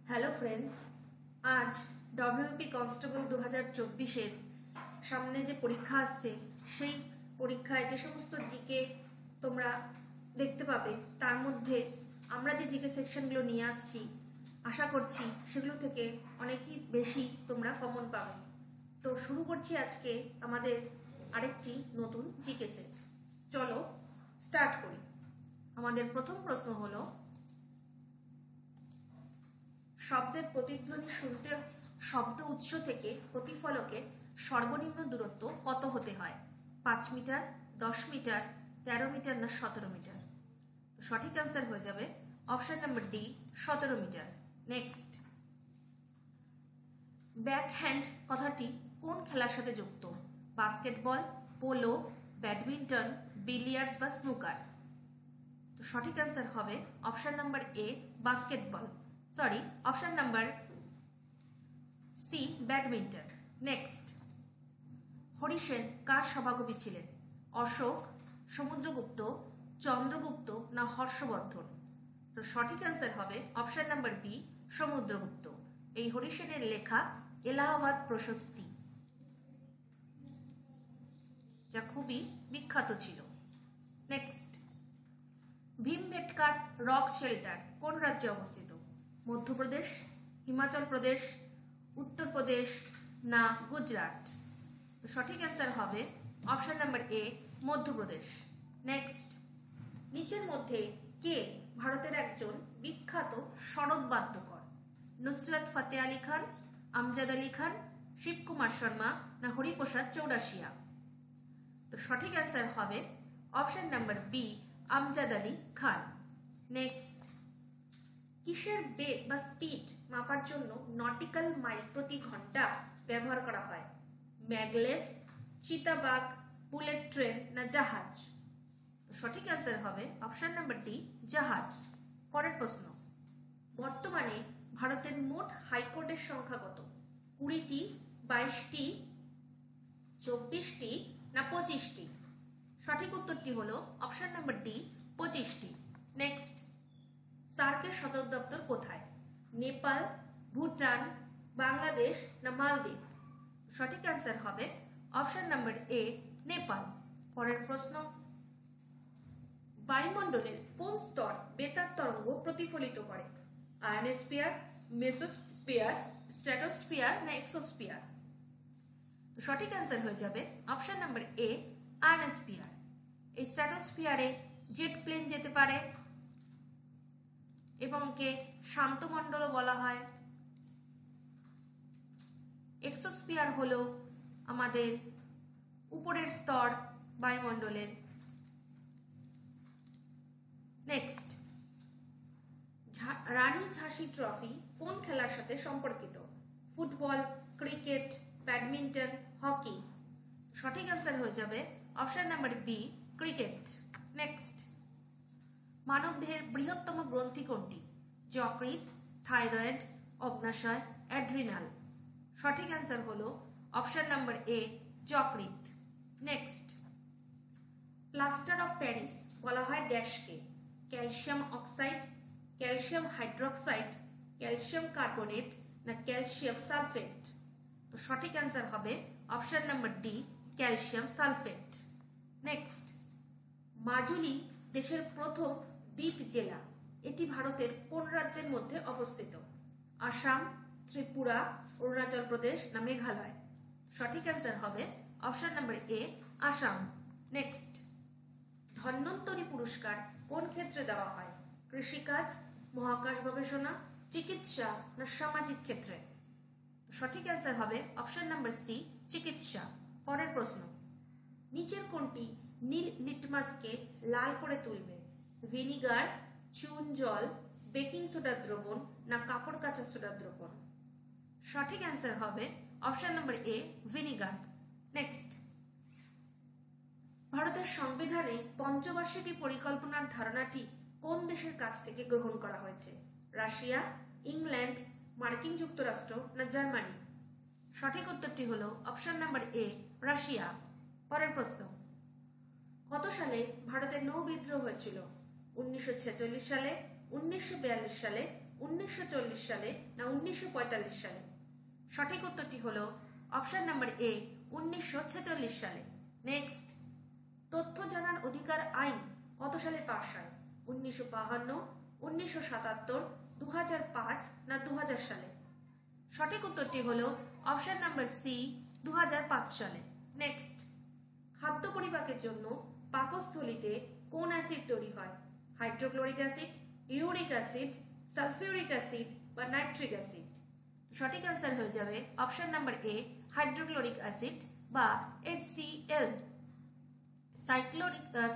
Hello friends, আজ WP constable 2024-এর সামনে যে পরীক্ষা আসছে সেই পরীক্ষায় যে সমস্ত জিকে তোমরা দেখতে পাবে তার মধ্যে আমরা যে জিকে সেকশনগুলো নিয়ে আসছি আশা করছি সেগুলো থেকে অনেকই বেশি তোমরা কমন পাবে। তো শুরু করছি আজকে আমাদের আরেকটি নতুন জিকে সেট। চলো স্টার্ট করি। আমাদের প্রথম প্রশ্ন হলো, শব্দের প্রতিধ্বনি শুনতে শব্দ উৎস থেকে প্রতিফলকে সর্বনিম্ন দূরত্ব কত হতে হয়? 5 মিটার, 10 মিটার, 13 মিটার না 17 মিটার? সঠিক অ্যান্সার হয়ে যাবে option number D, 17 metre. Next, backhand কথাটি কোন খেলার সাথে যুক্ত? বাস্কেটবল, পোলো, ব্যাডমিন্টন, বিলিয়ার্ডস বা স্নুকার? তো সঠিক অ্যান্সার হবে option number A, basketball. Sorry, option number C, badminton. Next, Harisena কার সভাকবি ছিলেন? অশোক, সমুদ্রগুপ্ত, চন্দ্রগুপ্ত না হর্ষবর্ধন? তো সঠিক অ্যান্সার হবে অপশন নাম্বার বি, সমুদ্রগুপ্ত। এই হরিসেনের লেখা এলাহাবাদ প্রশস্তি, যা খুবই বিখ্যাত ছিল। নেক্সট, ভীমবেটকা রক শেল্টার কোন রাজ্যে অবস্থিত? মধ্যপ্রদেশ, হিমাচল প্রদেশ, উত্তরপ্রদেশ না গুজরাট? সঠিক অ্যান্সার হবে অপশন নাম্বার এ, মধ্যপ্রদেশ। নেক্সট, নিচের মধ্যে কে ভারতের একজন বিখ্যাত সরোদ বাদ্যকর? নুসরাত ফতে আলী খান, আমজাদ আলী খান, শিবকুমার শর্মা না হরিপ্রসাদ চৌরাশিয়া? তো সঠিক অ্যান্সার হবে option number B, Amjad Ali Khan. Next, কিসের বেগ বা স্পিড মাপার জন্য নটিক্যাল মাইল প্রতি ঘন্টা ব্যবহার করা হয়? ম্যাগলেভ, চিতাবাঘ, বুলেট ট্রেন না জাহাজ? সঠিক অ্যান্সার হবে অপশন নাম্বার ডি, জাহাজ। পরের প্রশ্ন, বর্তমানে ভারতের মোট হাইকোর্টের সংখ্যা কত? 20টি, 22টি, 24টি না 25টি? সঠিক উত্তরটি হলো অপশন নাম্বার ডি, 25টি। নেক্সট, সার্কের সদর দপ্তর কোথায়? নেপাল, ভুটান, বাংলাদেশ না মালদ্বীপ? সঠিক অ্যান্সার হবে অপশন নাম্বার এ, নেপাল। পরের প্রশ্ন, বায়ুমণ্ডলের কোন স্তর বেতার তরঙ্গ প্রতিফলিত করে? আয়নোস্ফিয়ার, মেসোস্ফিয়ার, স্ট্র্যাটোস্ফিয়ার না এক্সোস্ফিয়ার? সঠিক অ্যান্সার হয়ে যাবে অপশন নাম্বার এ, আয়নোস্ফিয়ার। এই স্ট্র্যাটোস্ফিয়ারে জেট প্লেন যেতে পারে এবং কে শান্তমণ্ডলও বলা হয়। এক্সোস্ফিয়ার হলো আমাদের উপরের স্তর বায়ুমণ্ডলের। নেক্সট, রানী ঝাঁসি ট্রফি কোন খেলার সাথে সম্পর্কিত? Football, cricket, badminton, hockey? সঠিক অ্যান্সার হয়ে যাবে option number B, cricket. Next, মানবদেহের বৃহত্তম গ্রন্থি কোনটি? যকৃৎ, থাইরয়েড, অগ্নাশয়, অ্যাড্রিনাল? সঠিক অ্যান্সার হলো অপশন নাম্বার এ, যকৃৎ। নেক্সট, প্লাস্টার অফ প্যারিস বলা হয় ড্যাশকে? Calcium oxide, calcium hydroxide, calcium carbonate না ক্যালসিয়াম সালফেট? তো সঠিক অ্যান্সার হবে option number D, calcium sulphate. Next, Majuli দেশের প্রথম দ্বীপ জেলা, এটি ভারতের কোন রাজ্যের মধ্যে অবস্থিত? আসাম, ত্রিপুরা, অরুণাচল প্রদেশ না মেঘালয়? সঠিক অ্যান্সার হবে অপশন নাম্বার এ, আসাম। নেক্সট, ধন্বন্তরী পুরস্কার কোন ক্ষেত্রে দেওয়া হয়? কৃষিকাজ, মহাকাশ গবেষণা, চিকিৎসা না সামাজিক ক্ষেত্রে? সঠিক অ্যান্সার হবে অপশন নাম্বার সি, চিকিৎসা। পরের প্রশ্ন, নিচের কোনটি নীল লিটমাসকে লাল করে তুলবে? ভিনিগার, চুন জল, বেকিং সোডা দ্রবণ না কাপড় কাচা সোডা দ্রবণ? সঠিক অ্যান্সার হবে অপশন নাম্বার এ, ভিনিগার। নেক্সট, ভারতের সংবিধানে পঞ্চবার্ষিকী পরিকল্পনার ধারণাটি কোন দেশের কাছ থেকে গ্রহণ করা হয়েছে? রাশিয়া, ইংল্যান্ড, মার্কিন যুক্তরাষ্ট্র না জার্মানি? সঠিক উত্তরটি হলো অপশন নাম্বার এ, রাশিয়া। পরের প্রশ্ন, কত সালে ভারতের নৌ বিদ্রোহ হয়েছিল? 1946 সালে, 1942 সালে, 1940 সালে না 1945 সালে? সঠিক উত্তরটি হলো অপশন নাম্বার এ 1946 সালে। নেক্সট, তথ্য জানার অধিকার আইন কত সালে পাশ হয়? 1952, 1977, 2005 না 2000 সালে? সঠিক উত্তরটি হলো অপশন নাম্বার সি 2005 সালে। নেক্সট, খাদ্য পরিপাকের জন্য পাকস্থলীতে কোন অ্যাসিড তৈরি হয়? Hydrochloric acid, uric acid, sulphuric acid বা নাইট্রিক অ্যাসিড? সঠিক অ্যান্সার হয়ে যাবে অপশন নাম্বার এ হাইড্রোক্লোরিক অ্যাসিড বা HCl।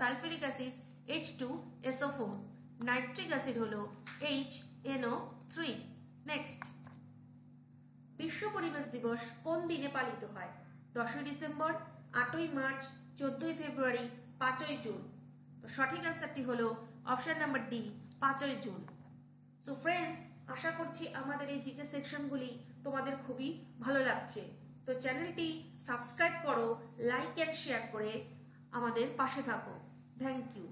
Sulphuric acid H2SO4, nitric acid হলো HNO3। নেক্সট, বিশ্ব পরিবেশ দিবস কোন দিনে পালিত হয়? 10ই ডিসেম্বর, 8ই মার্চ, 14ই ফেব্রুয়ারি, 5ই জুন? তো সঠিক অ্যান্সারটি হলো অপশন নাম্বার ডি 5ই জুন। সো ফ্রেন্ডস, আশা করছি আমাদের এই জিকে সেকশনগুলি তোমাদের খুবই ভালো লাগছে। তো চ্যানেলটি সাবস্ক্রাইব করো, লাইক অ্যান্ড শেয়ার করে আমাদের পাশে থাকো। Thank you.